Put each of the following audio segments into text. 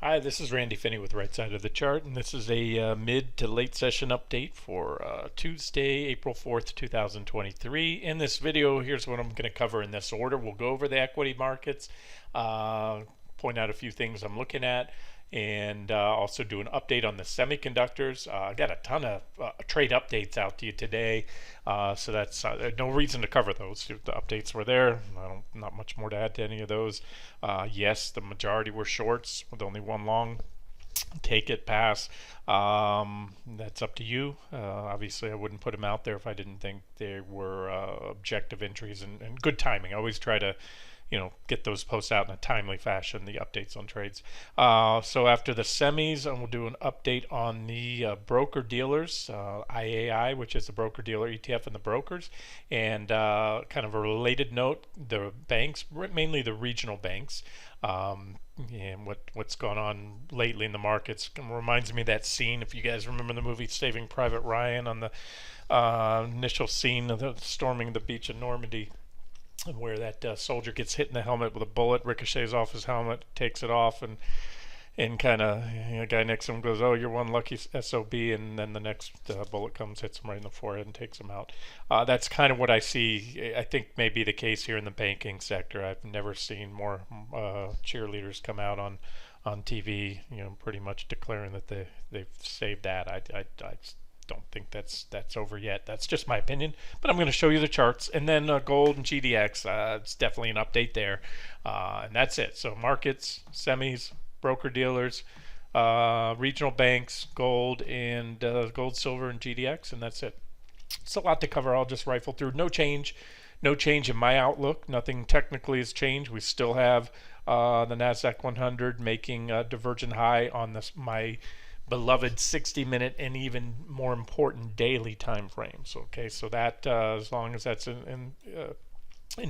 Hi, this is Randy Finney with Right Side of the Chart, and this is a mid to late session update for Tuesday, April 4th, 2023. In this video, here's what I'm going to cover in this order. We'll go over the equity markets, point out a few things I'm looking at, and also do an update on the semiconductors. I got a ton of trade updates out to you today, so that's no reason to cover those. The updates were there. Not much more to add to any of those. Yes, the majority were shorts with only one long. Take it, pass. That's up to you. Obviously, I wouldn't put them out there if I didn't think they were objective entries and good timing. I always try to get those posts out in a timely fashion, the updates on trades. So after the semis, we'll do an update on the broker dealers, IAI, which is the broker dealer ETF and the brokers, and kind of a related note, the banks, mainly the regional banks, and what's gone on lately in the markets. It reminds me of that scene, if you guys remember the movie Saving Private Ryan, on the initial scene of the storming the beach in Normandy, where that soldier gets hit in the helmet with a bullet, ricochets off his helmet, takes it off, and kind of, the guy next to him goes, "Oh, you're one lucky SOB," and then the next bullet comes, hits him right in the forehead, and takes him out. That's kind of what I see. I think may be the case here in the banking sector. I've never seen more cheerleaders come out on TV, pretty much declaring that they've saved that. I don't think that's over yet. That's just my opinion, but I'm going to show you the charts, and then gold and GDX. It's definitely an update there, and that's it. So markets, semis, broker dealers, regional banks, gold, and gold, silver, and GDX, and that's it. It's a lot to cover. I'll just rifle through. No change in my outlook. Nothing technically has changed. We still have the Nasdaq 100 making a divergent high on my beloved 60-minute and even more important daily time frames. Okay, so that as long as that's in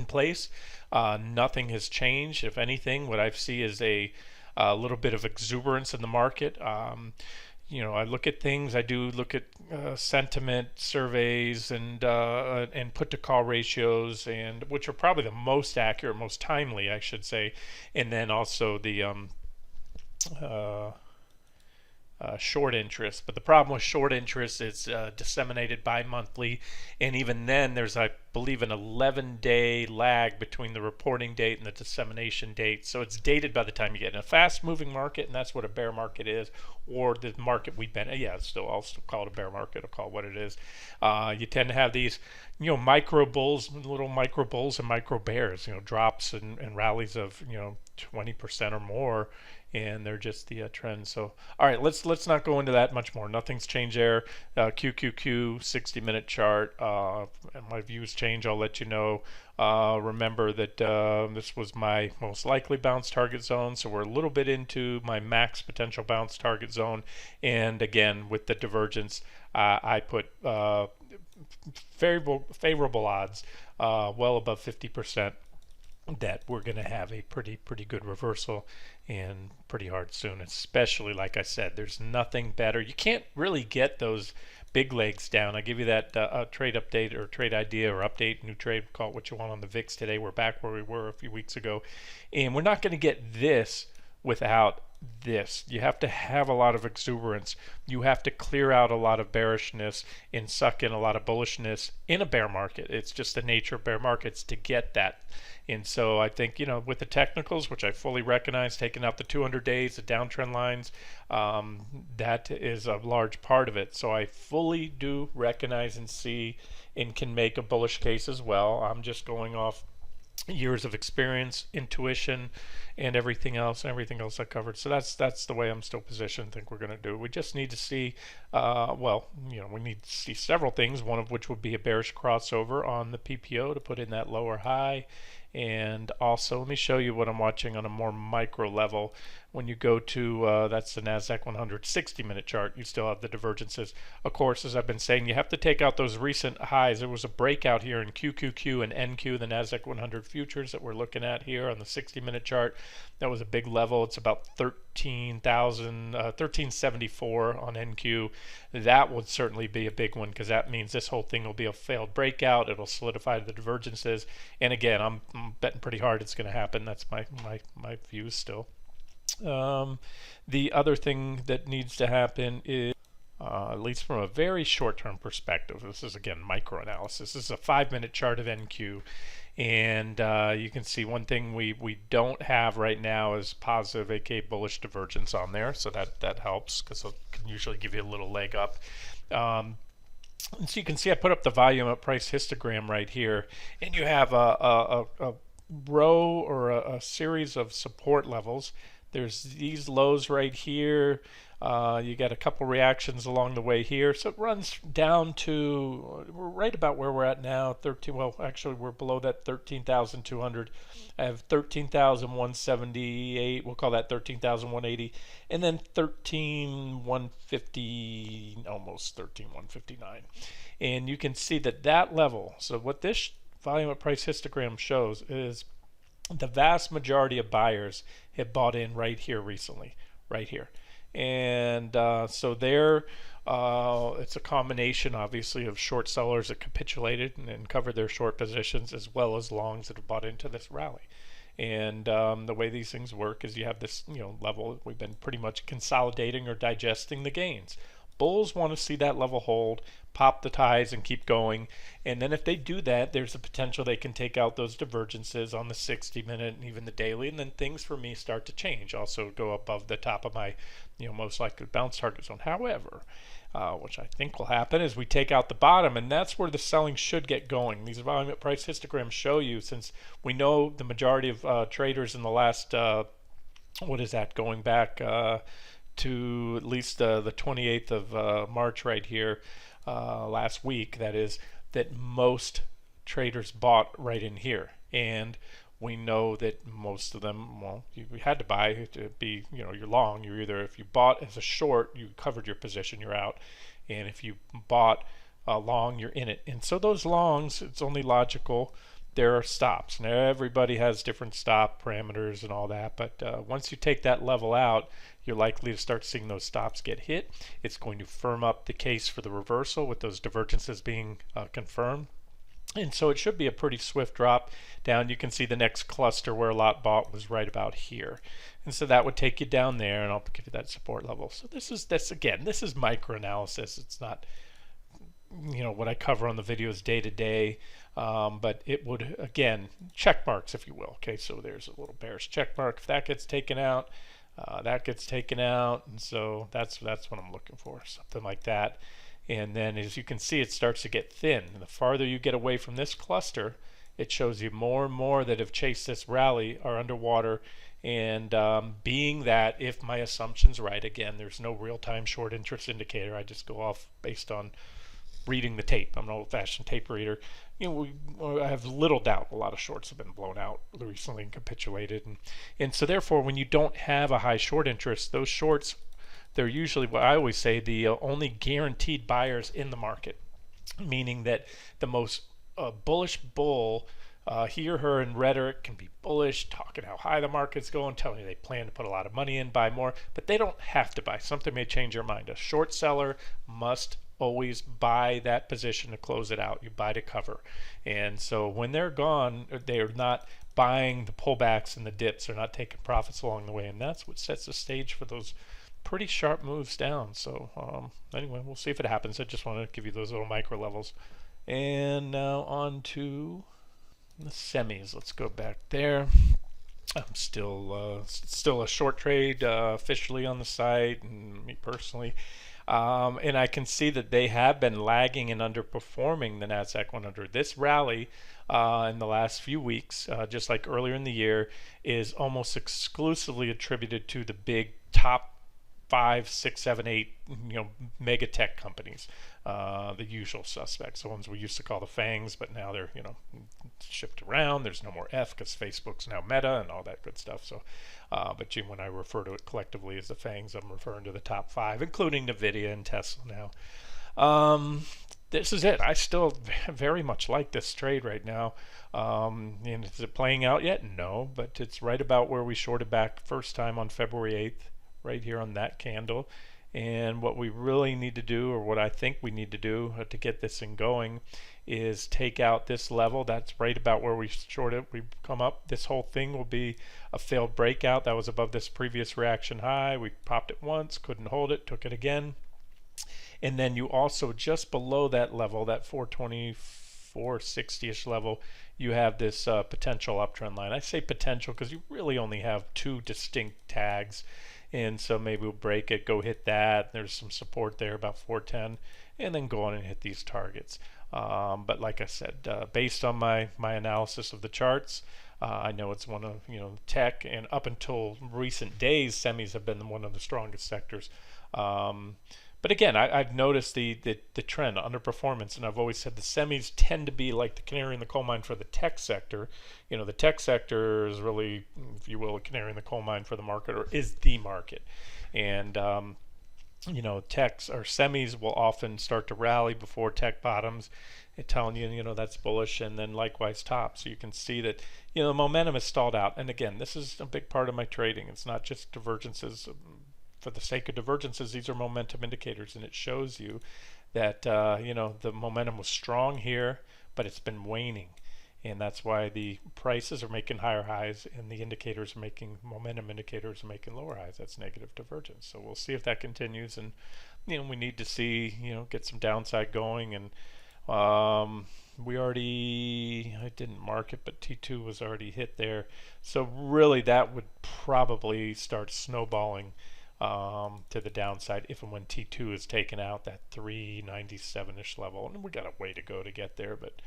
place, nothing has changed. If anything, what I see is a little bit of exuberance in the market. I look at things. I do look at sentiment surveys and put to call ratios, and which are probably the most accurate, most timely, I should say, and then also the short interest. But the problem with short interest is disseminated bi-monthly, and even then there's, I believe, an 11-day lag between the reporting date and the dissemination date, so it's dated by the time you get in a fast-moving market, and that's what a bear market is, or the market we've been, I'll still call it a bear market. I'll call it what it is. You tend to have these micro bulls, little micro bulls and micro bears, drops and rallies of 20% or more, and they're just the trend. So all right, let's not go into that much more. Nothing's changed there. QQQ 60-minute chart, and my views change, I'll let you know. Remember that this was my most likely bounce target zone, so we're a little bit into my max potential bounce target zone, and again with the divergence, I put favorable odds, well above 50%, that we're going to have a pretty good reversal, and pretty hard soon. Especially, like I said, there's nothing better. You can't really get those big legs down. I give you that trade update or trade idea or update, new trade, call it what you want, on the VIX today. We're back where we were a few weeks ago, and we're not going to get this without this. You have to have a lot of exuberance. You have to clear out a lot of bearishness and suck in a lot of bullishness in a bear market. It's just the nature of bear markets to get that. And so I think, with the technicals, which I fully recognize, taking out the 200 days, the downtrend lines, that is a large part of it. So I fully do recognize and see and can make a bullish case as well. I'm just going off years of experience, intuition, and everything else I covered. So that's the way I'm still positioned. I think we're going to do. We just need to see, we need to see several things, one of which would be a bearish crossover on the PPO to put in that lower high. And also, let me show you what I'm watching on a more micro level. When you go to, that's the NASDAQ 100 60-minute chart, you still have the divergences. Of course, as I've been saying, you have to take out those recent highs. There was a breakout here in QQQ and NQ, the NASDAQ 100 futures that we're looking at here on the 60-minute chart. That was a big level. It's about 1374 on NQ. That would certainly be a big one, because that means this whole thing will be a failed breakout. It'll solidify the divergences. And again, I'm betting pretty hard it's going to happen. That's my view still. The other thing that needs to happen is, at least from a very short-term perspective, this is again micro-analysis. This is a 5-minute chart of NQ, and you can see one thing we don't have right now is positive, aka bullish divergence on there, so that helps because it can usually give you a little leg up. And so you can see I put up the volume at price histogram right here, and you have a row or a series of support levels. There's these lows right here. You got a couple reactions along the way here, so it runs down to we're right about where we're at now. 13. Well, actually, we're below that 13,200. I have 13,178. We'll call that 13,180, and then 13,150, almost 13,159. And you can see that level. So what this volume at price histogram shows is the vast majority of buyers have bought in right here recently, right here. And so there, it's a combination, obviously, of short sellers that capitulated and covered their short positions, as well as longs that have bought into this rally. And the way these things work is you have this, level. We've been pretty much consolidating or digesting the gains. Bulls want to see that level hold, pop the ties, and keep going. And then if they do that, there's a potential they can take out those divergences on the 60-minute and even the daily, and then things for me start to change. Also go above the top of my, most likely bounce target zone. However, which I think will happen, is we take out the bottom, and that's where the selling should get going. These volume at price histograms show you, since we know the majority of traders in the last, going back to at least the 28th of March right here, last week, that is, that most traders bought right in here. And we know that most of them, well, you had to buy to be, you're long. You're either, if you bought as a short, you covered your position, you're out. And if you bought long, you're in it. And so those longs, it's only logical, there are stops. Now everybody has different stop parameters and all that, but once you take that level out, you're likely to start seeing those stops get hit. It's going to firm up the case for the reversal with those divergences being confirmed. And so it should be a pretty swift drop down. You can see the next cluster where a lot bought was right about here. And so that would take you down there, and I'll give you that support level. So this is micro analysis. It's not what I cover on the videos day to day, but it would, again, check marks, if you will. Okay, so there's a little bearish check mark. If that gets taken out, that gets taken out, and so that's what I'm looking for, something like that. And then as you can see, it starts to get thin. And the farther you get away from this cluster, it shows you more and more that have chased this rally are underwater. And being that, if my assumption's right, again, there's no real-time short interest indicator. I just go off based on reading the tape. I'm an old-fashioned tape reader. I have little doubt a lot of shorts have been blown out recently and capitulated. And so therefore, when you don't have a high short interest, those shorts, they're usually, what I always say, the only guaranteed buyers in the market, meaning that the most bullish bull, he or her in rhetoric can be bullish, talking how high the market's going, telling you they plan to put a lot of money in, buy more, but they don't have to buy. Something may change your mind. A short seller must always buy that position to close it out. You buy to cover. And so when they're gone, they're not buying the pullbacks and the dips. They're not taking profits along the way, and that's what sets the stage for those pretty sharp moves down. So anyway, we'll see if it happens. I just wanted to give you those little micro levels. And now on to the semis. Let's go back there. I'm still a short trade officially on the site, and me personally. And I can see that they have been lagging and underperforming the NASDAQ 100. This rally in the last few weeks, just like earlier in the year, is almost exclusively attributed to the big top 5, 6, 7, 8, mega tech companies, the usual suspects, the ones we used to call the FANGs, but now they're, shift around. There's no more F because Facebook's now Meta and all that good stuff. So, but when I refer to it collectively as the FANGs, I'm referring to the top 5, including NVIDIA and Tesla now. This is it. I still very much like this trade right now. And is it playing out yet? No, but it's right about where we shorted back first time on February 8th. Right here on that candle, And what we really need to do, or what I think we need to do to get this thing going, is take out this level. That's right about where we shorted. We come up. This whole thing will be a failed breakout. That was above this previous reaction high. We popped it once, couldn't hold it, took it again. And then you also, just below that level, that 424.60-ish level, you have this potential uptrend line. I say potential because you really only have two distinct tags. And so maybe we'll break it, go hit that. There's some support there, about 410, and then go on and hit these targets. But like I said, based on my analysis of the charts, I know it's one of, tech, and up until recent days, semis have been one of the strongest sectors. But again, I've noticed the trend, underperformance, and I've always said the semis tend to be like the canary in the coal mine for the tech sector. The tech sector is really, if you will, a canary in the coal mine for the market, or is the market. And techs or semis will often start to rally before tech bottoms, telling you, that's bullish, and then likewise top. So you can see that, the momentum is stalled out. And again, this is a big part of my trading. It's not just divergences. For the sake of divergences, these are momentum indicators, and it shows you that the momentum was strong here, but it's been waning, and that's why the prices are making higher highs and the indicators are making, momentum indicators are making lower highs. That's negative divergence. So we'll see if that continues, and we need to see, get some downside going. And we already, I didn't mark it, but T2 was already hit there, so really that would probably start snowballing to the downside if and when T2 is taken out, that 397-ish level. And we got a way to go to get there, but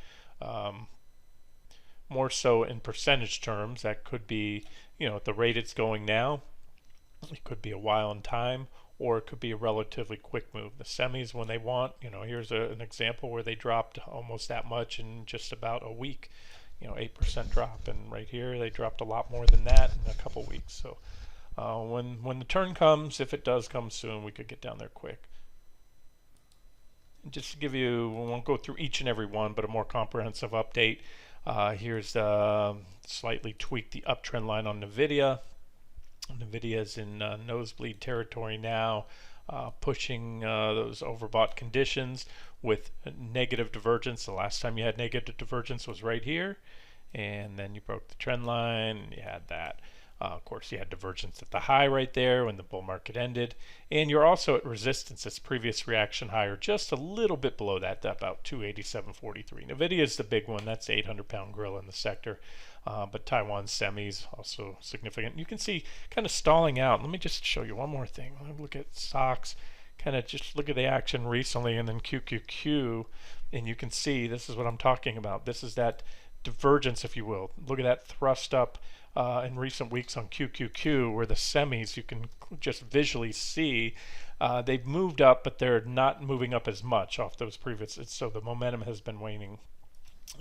more so in percentage terms, that could be, at the rate it's going now, it could be a while in time, or it could be a relatively quick move. The semis, when they want, here's an example where they dropped almost that much in just about a week, 8% drop, and right here they dropped a lot more than that in a couple weeks. So when the turn comes, if it does come soon, we could get down there quick. And just to give you, we won't go through each and every one, but a more comprehensive update. Here's slightly tweaked the uptrend line on NVIDIA. NVIDIA is in nosebleed territory now, pushing those overbought conditions with negative divergence. The last time you had negative divergence was right here, and then you broke the trend line and you had that. Of course, you had divergence at the high right there when the bull market ended, and you're also at resistance, its previous reaction higher, just a little bit below that, about 287.43. NVIDIA is the big one. That's the 800-pound gorilla in the sector, but Taiwan semis also significant. You can see kind of stalling out. Let me just show you one more thing. Let me look at SOXX, kind of just look at the action recently, and then QQQ, and you can see this is what I'm talking about. This is that divergence, if you will. Look at that thrust up in recent weeks on QQQ, where the semis, you can just visually see they've moved up, but they're not moving up as much off those previous. So the momentum has been waning,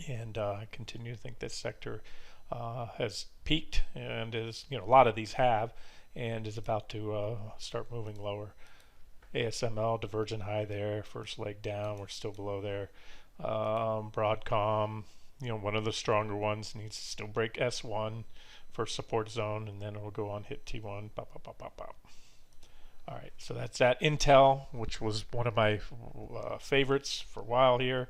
and I continue to think this sector has peaked, and is, a lot of these have, and is about to start moving lower. ASML divergent high there, first leg down, we're still below there. Broadcom, one of the stronger ones, needs to still break S1 for support zone, and then it'll go on, hit T1. Bop, bop, bop, bop, bop. All right, so that's that. Intel, which was one of my favorites for a while here.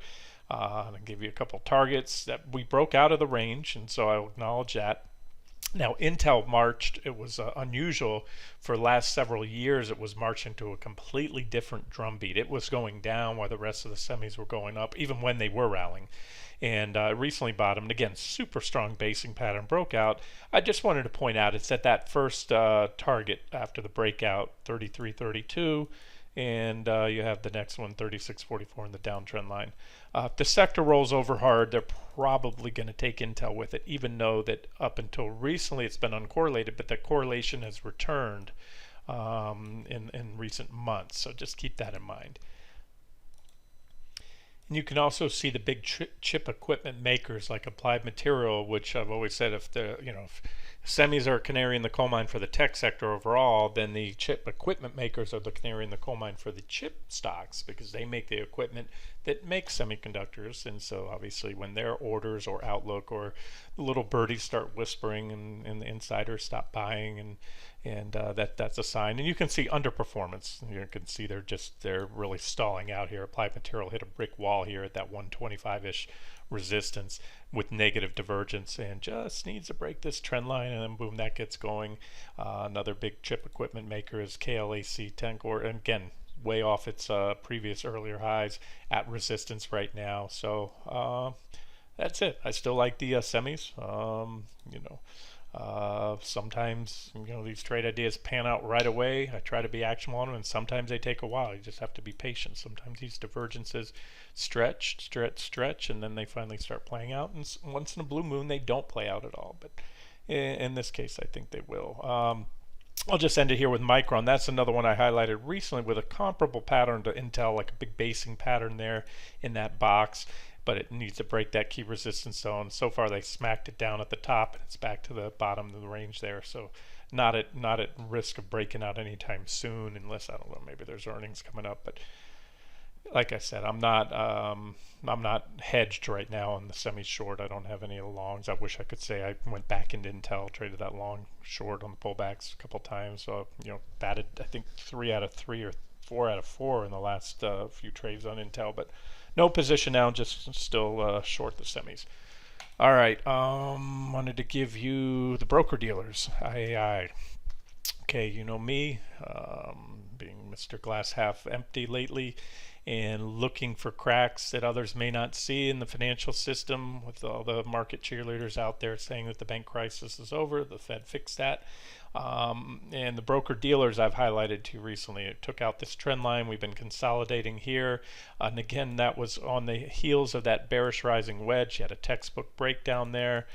I'll give you a couple targets that we broke out of the range, and so I'll acknowledge that. Now, Intel marched, it was unusual for the last several years. It was marching to a completely different drumbeat. It was going down while the rest of the semis were going up, even when they were rallying. And recently bottomed. Again, super strong basing pattern broke out. I just wanted to point out it's at that first target after the breakout, 33.32, and you have the next one, 36.44, in the downtrend line. If the sector rolls over hard, they're probably going to take Intel with it, even though that up until recently it's been uncorrelated, but that correlation has returned in recent months. So just keep that in mind. And you can also see the big chip equipment makers like Applied Material, which I've always said if Semis are a canary in the coal mine for the tech sector overall, then the chip equipment makers are the canary in the coal mine for the chip stocks, because they make the equipment that makes semiconductors. And so obviously when their orders or outlook or the little birdies start whispering and the insiders stop buying, and that's a sign. And you can see underperformance. You can see they're really stalling out here. Applied Material hit a brick wall here at that 125-ish resistance with negative divergence, and just needs to break this trend line, and then boom, that gets going. Another big chip equipment maker is KLAC Tencor, and again, way off its previous earlier highs at resistance right now. So that's it. I still like the semis. Sometimes these trade ideas pan out right away. I try to be actionable on them, and sometimes they take a while. You just have to be patient. Sometimes these divergences stretch, and then they finally start playing out. And once in a blue moon, they don't play out at all. But in this case, I think they will. I'll just end it here with Micron. That's another one I highlighted recently with a comparable pattern to Intel, like a big basing pattern there in that box. But it needs to break that key resistance zone. So far, they smacked it down at the top, and it's back to the bottom of the range there. So not at risk of breaking out anytime soon, unless, I don't know, maybe there's earnings coming up. But like I said, I'm not hedged right now on the semi short. I don't have any longs. I wish I could say I went back into Intel, traded that long short on the pullbacks a couple times. So batted I think 3 out of 3 or 4 out of 4 in the last few trades on Intel, but no position now, just still short the semis. All right, wanted to give you the broker dealers. IAI. Okay, you know me, being Mr. Glass half empty lately, and looking for cracks that others may not see in the financial system, with all the market cheerleaders out there saying that the bank crisis is over, the Fed fixed that. And the broker dealers I've highlighted to you recently, it took out this trend line. We've been consolidating here, and again, that was on the heels of that bearish rising wedge. You had a textbook breakdown there,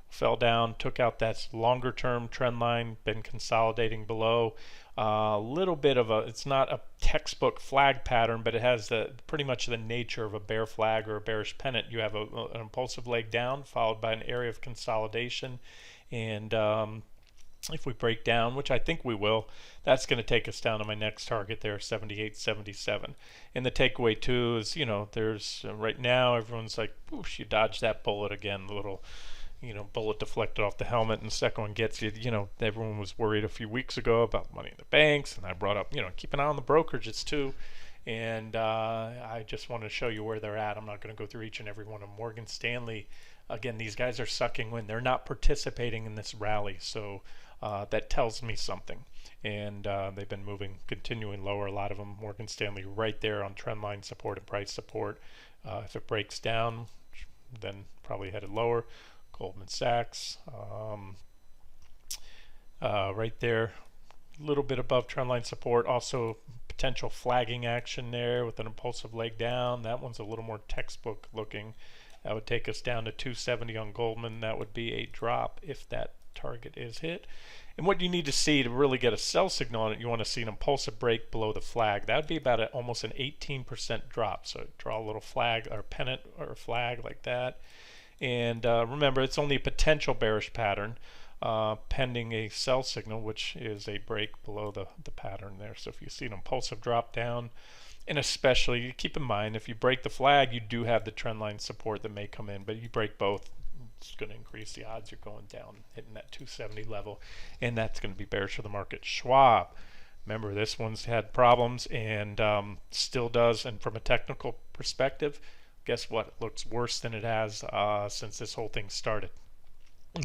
fell down, took out that longer term trend line, been consolidating below. A little bit of it's not a textbook flag pattern, but it has pretty much the nature of a bear flag or a bearish pennant. You have an impulsive leg down followed by an area of consolidation, and if we break down, which I think we will, that's going to take us down to my next target there, 78.77. And the takeaway too is, there's right now everyone's like, "Oof, you dodged that bullet again." The little, bullet deflected off the helmet, and the second one gets you. Everyone was worried a few weeks ago about money in the banks, and I brought up, keep an eye on the brokerages too. And I just want to show you where they're at. I'm not going to go through each and every one of them. Morgan Stanley, again, these guys are sucking wind. They're not participating in this rally, so that tells me something. And they've been continuing lower, a lot of them. Morgan Stanley right there on trend line support and price support. If it breaks down, then probably headed lower. Goldman Sachs, right there, a little bit above trendline support. Also potential flagging action there with an impulsive leg down. That one's a little more textbook looking. That would take us down to 270 on Goldman. That would be a drop if that target is hit. And what you need to see to really get a sell signal on it, you want to see an impulsive break below the flag. That would be about almost an 18% drop. So draw a little flag or pennant or flag like that. And remember, it's only a potential bearish pattern pending a sell signal, which is a break below the pattern there. So if you see an impulsive drop down, and especially keep in mind, if you break the flag, you do have the trend line support that may come in, but you break both, it's going to increase the odds you're going down, hitting that 270 level, and that's going to be bearish for the market. Schwab, remember, this one's had problems and still does, and from a technical perspective, guess what? It looks worse than it has since this whole thing started.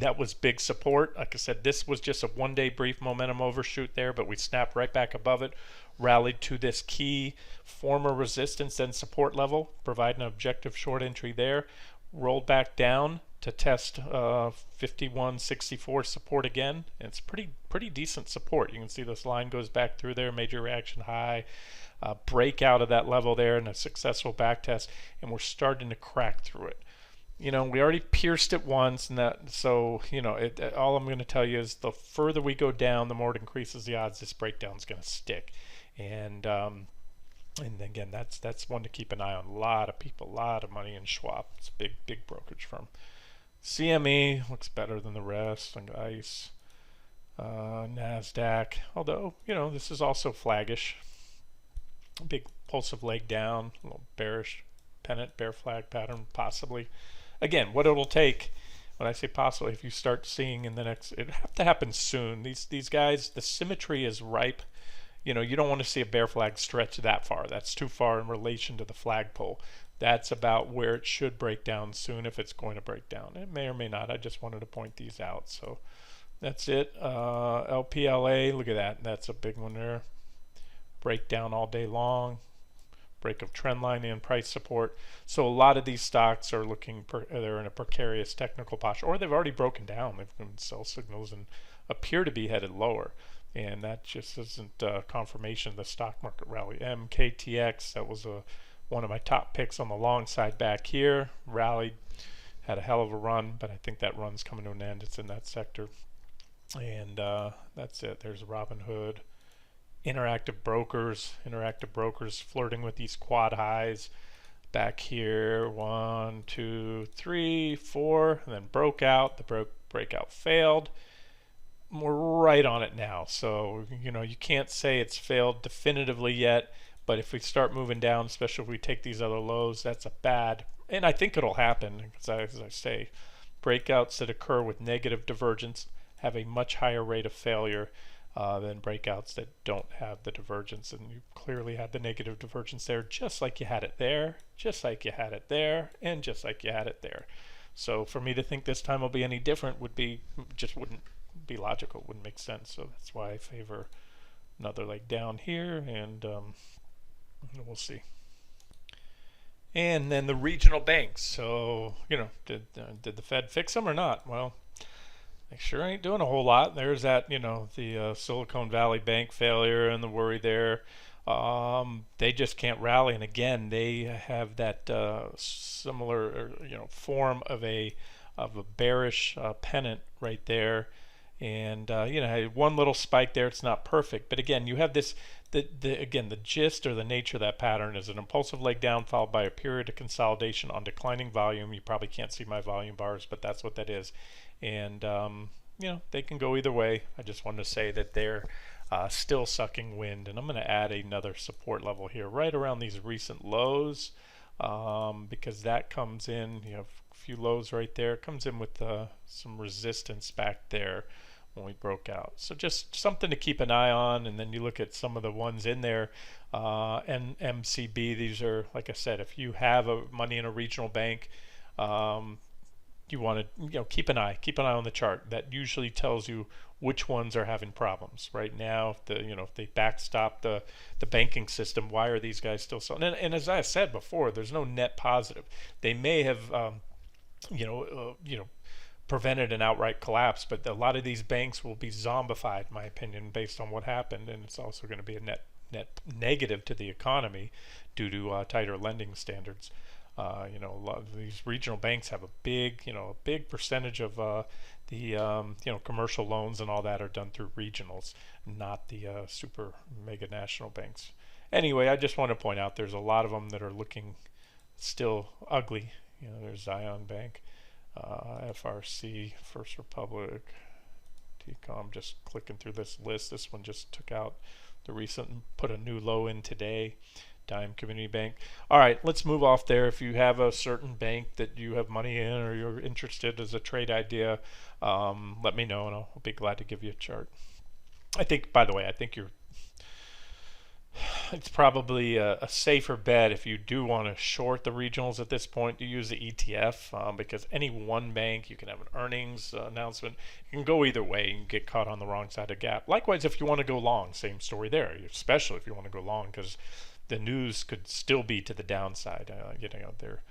That was big support. Like I said, this was just a one-day brief momentum overshoot there, but we snapped right back above it, rallied to this key former resistance and support level, providing an objective short entry there, rolled back down to test 51.64 support again. And it's pretty decent support. You can see this line goes back through there, major reaction high, break out of that level there, and a successful back test, and we're starting to crack through it. We already pierced it once, and all I'm going to tell you is the further we go down, the more it increases the odds this breakdown is going to stick. And again, that's one to keep an eye on. A lot of people, a lot of money in Schwab. It's a big brokerage firm. CME looks better than the rest. And ICE, NASDAQ, although, this is also flaggish. Big pulsive leg down, a little bearish pennant, bear flag pattern, possibly. Again, what it'll take, when I say possibly, if you start seeing in the next, it'll have to happen soon. These guys, the symmetry is ripe. You don't want to see a bear flag stretch that far. That's too far in relation to the flagpole. That's about where it should break down soon, if it's going to break down. It may or may not. I just wanted to point these out. So that's it. LPLA, look at that. That's a big one there. Breakdown all day long. Break of trend line and price support. So a lot of these stocks are they're in a precarious technical posture, or they've already broken down. They've been sell signals and appear to be headed lower. And that just isn't confirmation of the stock market rally. MKTX, that was one of my top picks on the long side back here. Rallied, had a hell of a run, but I think that run's coming to an end. It's in that sector. And that's it. There's Robinhood. Interactive brokers flirting with these quad highs. Back here, 1, 2, 3, 4, and then broke out. The breakout failed. We're right on it now, so you can't say it's failed definitively yet, but if we start moving down, especially if we take these other lows, that's a bad, and I think it'll happen, because as I say, breakouts that occur with negative divergence have a much higher rate of failure than breakouts that don't have the divergence. And you clearly had the negative divergence there, just like you had it there, just like you had it there, and just like you had it there. So for me to think this time will be any different wouldn't be logical, wouldn't make sense. So that's why I favor another leg down here, and we'll see. And then the regional banks. So did the Fed fix them or not? Well, they sure ain't doing a whole lot. There's that, the Silicon Valley Bank failure and the worry there. They just can't rally, and again, they have that similar, form of a bearish pennant right there. And one little spike there, it's not perfect, but again, you have this. The gist or the nature of that pattern is an impulsive leg down followed by a period of consolidation on declining volume. You probably can't see my volume bars, but that's what that is. And they can go either way. I just wanted to say that they're still sucking wind, and I'm going to add another support level here right around these recent lows, because that comes in. You have a few lows right there. It comes in with some resistance back there when we broke out. So just something to keep an eye on. And then you look at some of the ones in there, and MCB. These are, like I said, if you have money in a regional bank, you want to keep an eye on the chart. That usually tells you which ones are having problems right now. If they backstop the banking system, why are these guys still selling? And as I said before, there's no net positive. They may have prevented an outright collapse, but a lot of these banks will be zombified, in my opinion, based on what happened. And it's also going to be a net negative to the economy due to tighter lending standards. A lot of these regional banks have a big percentage of the commercial loans and all that are done through regionals, not the super mega national banks. Anyway, I just want to point out there's a lot of them that are looking still ugly. There's Zion Bank, FRC, First Republic, TCOM. Just clicking through this list. This one just took out the recent and put a new low in today. Dime Community Bank. All right, let's move off there. If you have a certain bank that you have money in or you're interested as a trade idea, let me know and I'll be glad to give you a chart. I think, by the way, it's probably a safer bet if you do want to short the regionals at this point to use the ETF, because any one bank, you can have an earnings announcement. You can go either way and get caught on the wrong side of gap. Likewise, if you want to go long, same story there, especially if you want to go long, because the news could still be to the downside. There,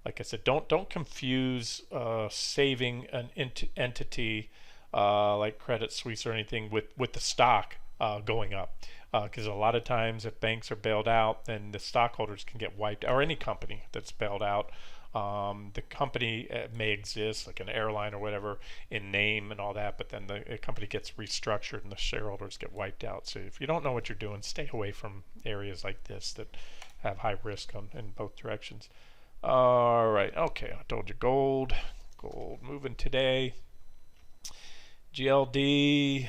like I said, don't confuse saving an entity like Credit Suisse or anything with the stock going up, because a lot of times if banks are bailed out, then the stockholders can get wiped, or any company that's bailed out. The company may exist, like an airline or whatever, in name and all that, but then the company gets restructured and the shareholders get wiped out. So if you don't know what you're doing, stay away from areas like this that have high risk in both directions. All right, okay, I told you gold moving today. GLD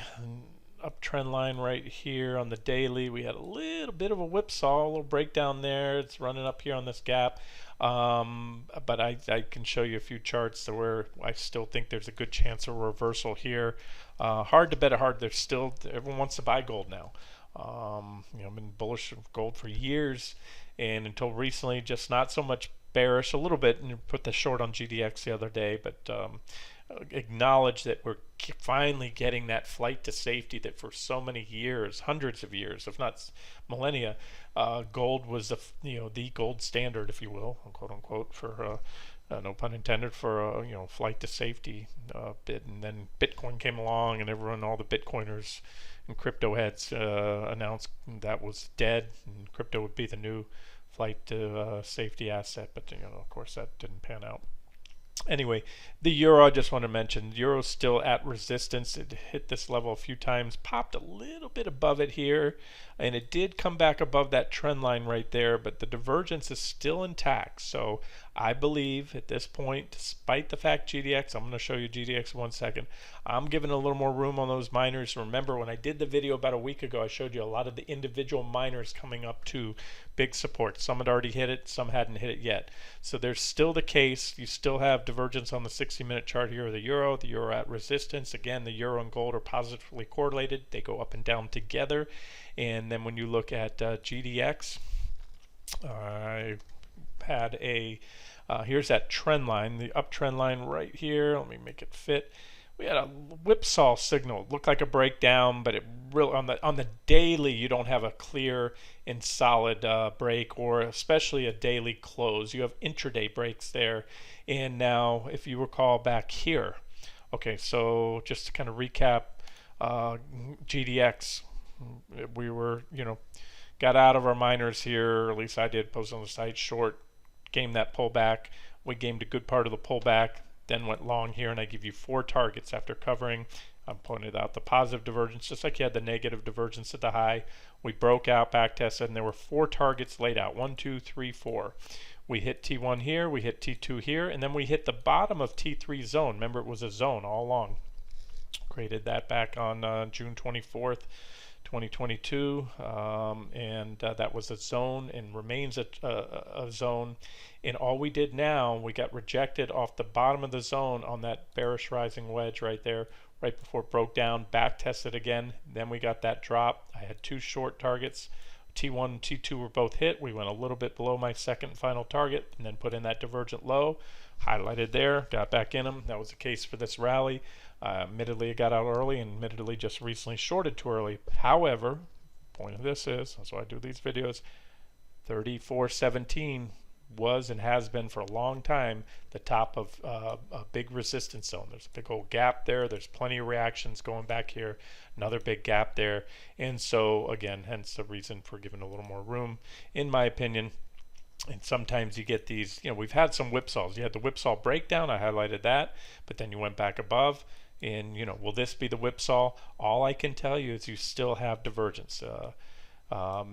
uptrend line right here on the daily. We had a little bit of a whipsaw, a little breakdown there. It's running up here on this gap. But I can show you a few charts where I still think there's a good chance of a reversal here. Hard to bet it hard. There's still, everyone wants to buy gold now. I've been bullish of gold for years, and until recently, just not so much bearish, a little bit, and put the short on GDX the other day, but acknowledge that we're finally getting that flight to safety that for so many years, hundreds of years, if not millennia, gold was the gold standard, if you will, quote unquote, for no pun intended, for flight to safety bit. And then Bitcoin came along, and all the Bitcoiners and crypto heads announced that was dead, and crypto would be the new flight to safety asset. But of course, that didn't pan out. Anyway, the euro, I just want to mention, the euro's still at resistance. It hit this level a few times, popped a little bit above it here, and it did come back above that trend line right there, but the divergence is still intact. So I believe at this point, despite the fact GDX, I'm going to show you GDX in 1 second, I'm giving a little more room on those miners. Remember, when I did the video about a week ago, I showed you a lot of the individual miners coming up to big support. Some had already hit it, some hadn't hit it yet. So there's still the case. You still have divergence on the 60-minute chart here of the euro at resistance. Again, the euro and gold are positively correlated. They go up and down together. And then when you look at GDX, I had here's that trend line, the uptrend line right here. Let me make it fit. We had a whipsaw signal. It looked like a breakdown, but it really on the daily you don't have a clear and solid break, or especially a daily close. You have intraday breaks there. And now, if you recall back here, okay, so just to kind of recap, GDX, we were got out of our miners here, or at least I did, post on the site short, gamed that pullback. We gamed a good part of the pullback, then went long here, and I give you 4 targets after covering. I pointed out the positive divergence, just like you had the negative divergence at the high. We broke out, back tested, and there were 4 targets laid out, 1, 2, 3, 4. We hit T1 here, we hit T2 here, and then we hit the bottom of T3 zone. Remember, it was a zone all along. Created that back on June 24th. 2022, and that was a zone and remains a zone. And all we did now, we got rejected off the bottom of the zone on that bearish rising wedge right there, right before it broke down, back tested again. Then we got that drop. I had 2 short targets. T1 and T2 were both hit. We went a little bit below my second and final target, and then put in that divergent low, highlighted there, got back in them. That was the case for this rally. Admittedly, it got out early, and admittedly just recently shorted too early. However, point of this is, that's why I do these videos, 34.17 was and has been for a long time the top of a big resistance zone. There's a big old gap there. There's plenty of reactions going back here. Another big gap there. And so, again, hence the reason for giving a little more room, in my opinion. And sometimes you get these, we've had some whipsaws. You had the whipsaw breakdown, I highlighted that, but then you went back above. And, will this be the whipsaw? All I can tell you is you still have divergence.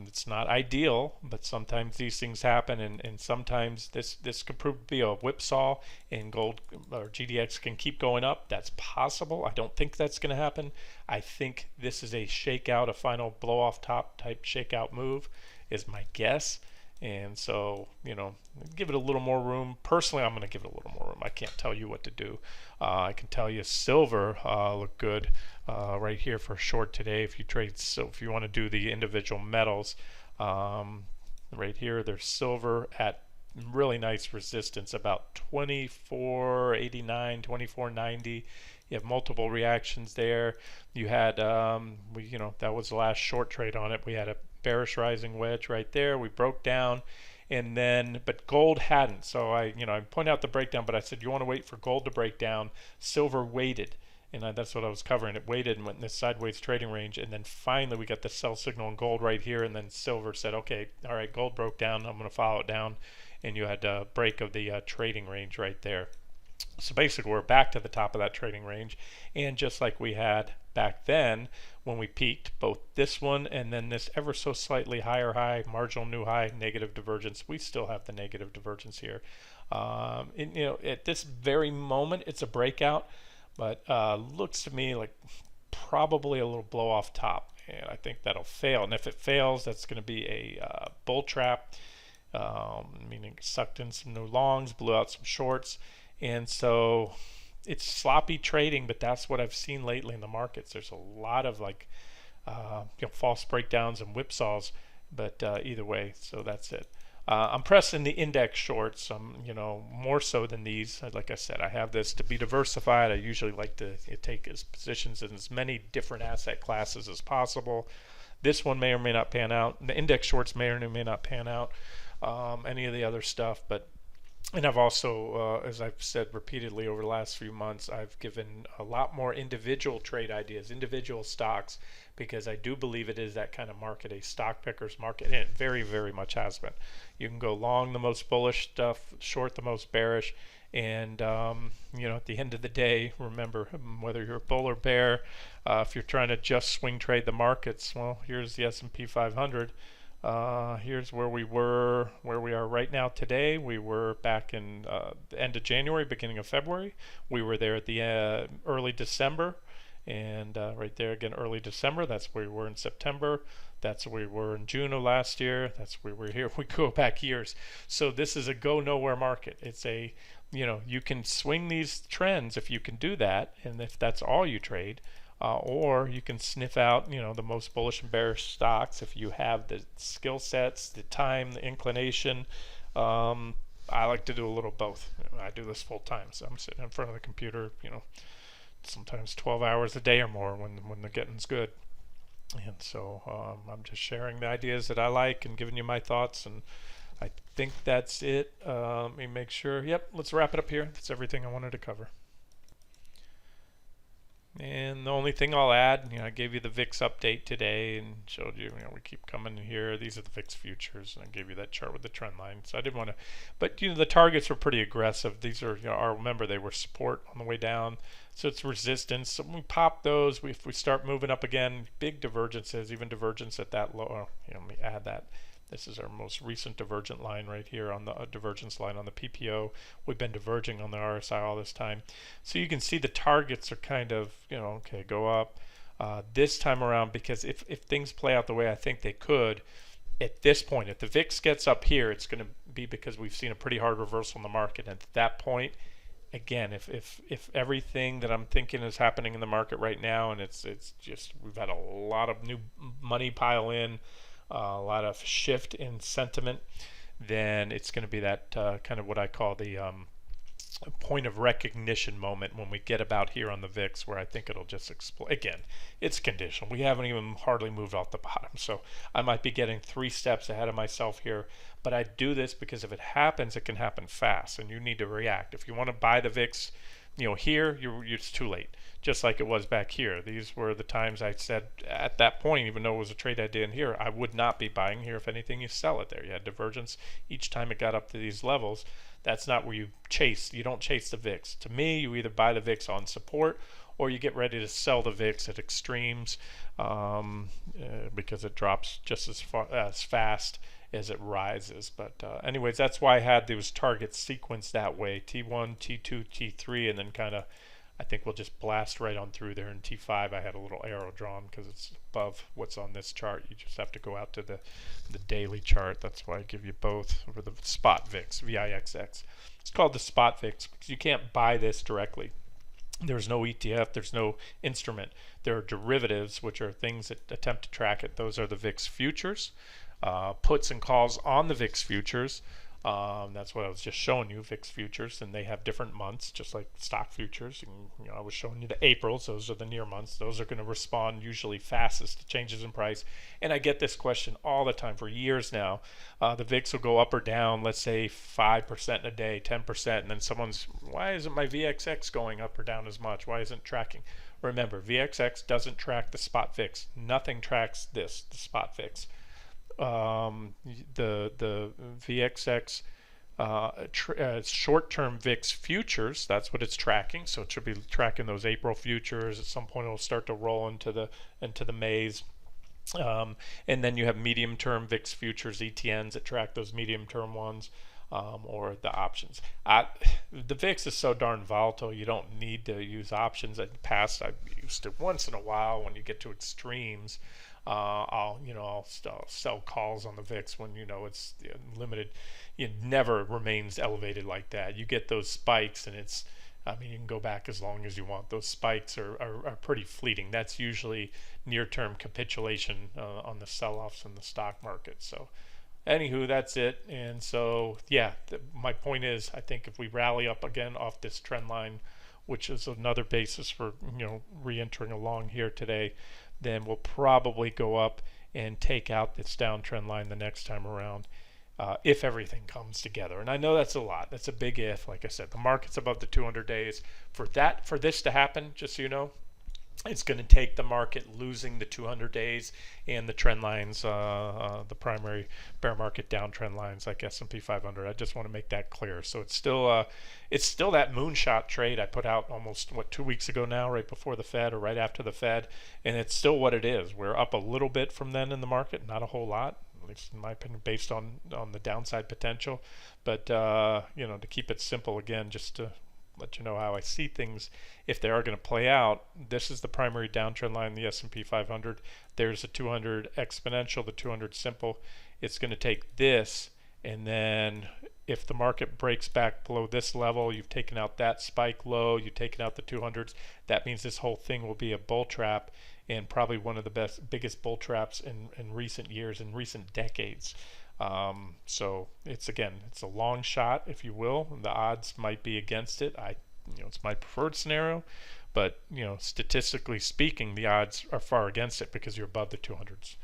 It's not ideal, but sometimes these things happen, and sometimes this could prove to be a whipsaw, and gold or GDX can keep going up. That's possible. I don't think that's going to happen. I think this is a shakeout, a final blow off top type shakeout move is my guess. And so, give it a little more room. Personally, I'm going to give it a little more room. I can't tell you what to do. I can tell you silver looked good right here for short today. If you trade, so if you want to do the individual metals, right here, there's silver at really nice resistance, about 24.89, 24.90. You have multiple reactions there. You had, that was the last short trade on it. We had a bearish rising wedge right there. We broke down, and then, but gold hadn't. So I point out the breakdown, but I said you want to wait for gold to break down. Silver waited, and that's what I was covering. It waited and went in this sideways trading range, and then finally we got the sell signal in gold right here, and then silver said, okay, all right, gold broke down. I'm going to follow it down, and you had a break of the trading range right there. So basically we're back to the top of that trading range, and just like we had back then when we peaked, both this one and then this ever so slightly higher high, marginal new high, negative divergence, we still have the negative divergence here. At this very moment it's a breakout, but looks to me like probably a little blow off top, and I think that'll fail. And if it fails, that's going to be a bull trap, meaning sucked in some new longs, blew out some shorts, and so it's sloppy trading. But that's what I've seen lately in the markets. There's a lot of like false breakdowns and whipsaws, but either way, so that's it. I'm pressing the index shorts, more so than these. Like I said, I have this to be diversified. I usually like to take as positions in as many different asset classes as possible. This one may or may not pan out. The index shorts may or may not pan out. Any of the other stuff, and I've also, as I've said repeatedly over the last few months, I've given a lot more individual trade ideas, individual stocks, because I do believe it is that kind of market, a stock picker's market, and it very, very much has been. You can go long the most bullish stuff, short the most bearish, and at the end of the day, remember, whether you're bull or bear, if you're trying to just swing trade the markets, well, here's the S&P 500. Here's where we are right now today. We were back in the end of January, beginning of February. We were there at the early December, and right there again, early December. That's where we were in September. That's where we were in June of last year. That's where we're here. We go back years. So this is a go nowhere market. It's a, you can swing these trends if you can do that, and if that's all you trade. Or you can sniff out, the most bullish and bearish stocks if you have the skill sets, the time, the inclination. I like to do a little both. I do this full time, so I'm sitting in front of the computer, sometimes 12 hours a day or more when the getting's good. And so I'm just sharing the ideas that I like and giving you my thoughts. And I think that's it. Let me make sure. Yep, let's wrap it up here. That's everything I wanted to cover. And the only thing I'll add, I gave you the VIX update today and showed you, we keep coming here. These are the VIX futures, and I gave you that chart with the trend line. So I didn't want to, but the targets were pretty aggressive. These are, remember they were support on the way down, so it's resistance. So when we pop those, if we start moving up again, big divergences, even divergence at that low. Let me add that. This is our most recent divergent line right here on the divergence line on the PPO. We've been diverging on the RSI all this time. So you can see the targets are kind of, okay, go up this time around, because if things play out the way I think they could, at this point, if the VIX gets up here, it's going to be because we've seen a pretty hard reversal in the market. And at that point, again, if everything that I'm thinking is happening in the market right now, and it's just, we've had a lot of new money pile in, a lot of shift in sentiment, then it's going to be that kind of what I call the point of recognition moment when we get about here on the VIX, where I think it'll just explode. Again, it's conditional. We haven't even hardly moved off the bottom, so I might be getting 3 steps ahead of myself here, but I do this because if it happens, it can happen fast, and you need to react. If you want to buy the VIX, here, it's too late. Just like it was back here. These were the times I said at that point, even though it was a trade idea in here, I would not be buying here. If anything, you sell it there. You had divergence each time it got up to these levels. That's not where you chase. You don't chase the VIX. To me, you either buy the VIX on support, or you get ready to sell the VIX at extremes because it drops just as fast as it rises. But anyways, that's why I had those targets sequenced that way: T1, T2, T3, and then kind of, I think we'll just blast right on through there. In T5, I had a little arrow drawn because it's above what's on this chart. You just have to go out to the daily chart. That's why I give you both over the spot VIX, VIXX. It's called the spot VIX because you can't buy this directly. There's no ETF, there's no instrument. There are derivatives, which are things that attempt to track it. Those are the VIX futures, puts and calls on the VIX futures. That's what I was just showing you, VIX futures, and they have different months, just like stock futures. And, I was showing you the Aprils; those are the near months. Those are going to respond usually fastest to changes in price. And I get this question all the time for years now. The VIX will go up or down, let's say 5% in a day, 10%, and then someone's, why isn't my VXX going up or down as much? Why isn't it tracking? Remember, VXX doesn't track the spot VIX. Nothing tracks this, the spot VIX. The VXX short-term VIX futures, that's what it's tracking. So it should be tracking those April futures. At some point, it'll start to roll into the Mays. And then you have medium-term VIX futures, ETNs, that track those medium-term ones. or the options. The VIX is so darn volatile, you don't need to use options. In the past, I've used it once in a while when you get to extremes. I'll sell calls on the VIX when it's limited. It never remains elevated like that. You get those spikes, and you can go back as long as you want. Those spikes are pretty fleeting. That's usually near-term capitulation on the sell-offs in the stock market. So anywho, that's it. And so, yeah, my point is, I think if we rally up again off this trend line, which is another basis for re-entering along here today, then we'll probably go up and take out this downtrend line the next time around, if everything comes together. And I know that's a lot. That's a big if. Like I said, the market's above the 200 days. For this to happen, just so you know, it's going to take the market losing the 200 days and the trend lines, the primary bear market downtrend lines like S&P 500. I just want to make that clear. So it's still that moonshot trade I put out almost 2 weeks ago now, right before the Fed or right after the Fed, and it's still what it is. We're up a little bit from then in the market, not a whole lot, at least in my opinion, based on the downside potential. But to keep it simple again, just to let you know how I see things, if they are going to play out, this is the primary downtrend line, the S&P 500. There's a 200 exponential, the 200 simple. It's going to take this, and then if the market breaks back below this level, you've taken out that spike low, you've taken out the 200s. That means this whole thing will be a bull trap, and probably one of the biggest bull traps in recent years, in recent decades. So it's a long shot, if you will. The odds might be against it. It's my preferred scenario, but statistically speaking, the odds are far against it because you're above the 200s.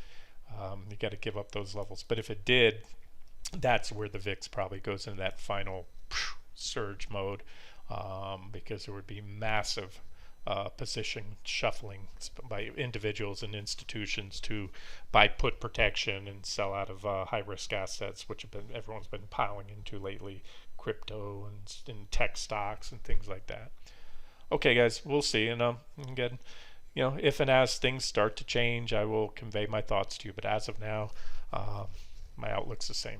You got to give up those levels. But if it did, that's where the VIX probably goes into that final surge mode, because there would be massive position shuffling by individuals and institutions to buy put protection and sell out of high risk assets, which everyone's been piling into lately, crypto and tech stocks and things like that. Okay, guys, we'll see. And again, if and as things start to change, I will convey my thoughts to you. But as of now, my outlook's the same.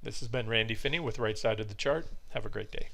This has been Randy Finney with Right Side of the Chart. Have a great day.